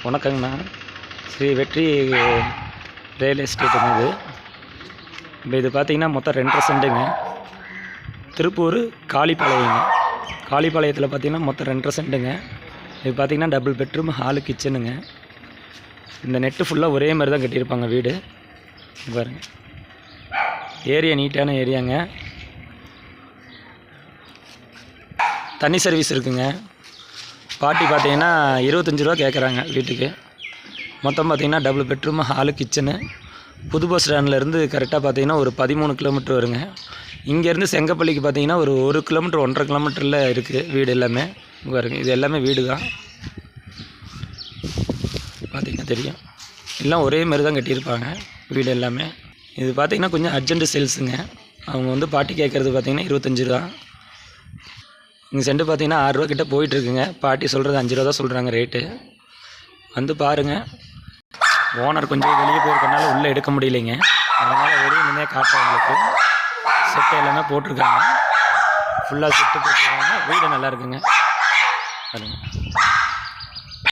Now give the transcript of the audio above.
வணக்கங்கண்ணா. ஸ்ரீ வெற்றி ரியல் எஸ்டேட்டுங்க இது. இப்போ இது பார்த்திங்கன்னா மொத்தம் 2.5 சென்ட்டுங்க. திருப்பூர் காளிப்பாளையங்க. காளிப்பாளையத்தில் பார்த்திங்கன்னா மொத்தம் 2.5 சென்ட்டுங்க. இது பார்த்திங்கன்னா டபுள் பெட்ரூம், ஹாலு, கிச்சனுங்க. இந்த நெட்டு ஃபுல்லாக ஒரே மாதிரி தான் கட்டியிருப்பாங்க வீடு. பாருங்க, ஏரியா நீட்டான ஏரியாங்க. தண்ணி சர்வீஸ் இருக்குங்க. பார்ட்டி பார்த்திங்கன்னா 25 ரூபா கேட்குறாங்க வீட்டுக்கு. மொத்தம் பார்த்திங்கன்னா டபுள் பெட்ரூம், ஹாலு, கிச்சனு. புது பஸ் ஸ்டாண்ட்லேருந்து கரெக்டாக பார்த்திங்கன்னா ஒரு 13 கிலோமீட்டர் வருங்க. இங்கேருந்து செங்கப்பள்ளிக்கு பார்த்திங்கன்னா ஒரு 1 கிலோமீட்டர் 1.5 கிலோமீட்டரில் இருக்குது வீடு எல்லாமே. பாருங்க, இது எல்லாமே வீடு தான். பார்த்திங்கன்னா தெரியும், எல்லாம் ஒரே மாதிரி தான் கட்டியிருப்பாங்க வீடு எல்லாமே. இது பார்த்திங்கன்னா கொஞ்சம் அர்ஜென்ட்டு சேல்ஸுங்க. அவங்க வந்து பார்ட்டி கேட்குறது பார்த்திங்கன்னா 25 ரூபா. இங்கே சென்ட் பார்த்திங்கன்னா 6 ரூபா கிட்டே போயிட்டுருக்குங்க. பார்ட்டி சொல்கிறது 5 ரூபா தான் சொல்கிறாங்க ரேட்டு. வந்து பாருங்கள். ஓனர் கொஞ்சம் வெளியே போயிருக்கனால உள்ளே எடுக்க முடியலைங்க. அதனால் வெளியே நின்று காட்டுறவங்களுக்கு செட்டு எல்லாமே போட்டிருக்காங்க. ஃபுல்லாக செட்டு போட்டிருக்காங்க. வீடு நல்லா இருக்குங்க. பாருங்கள்.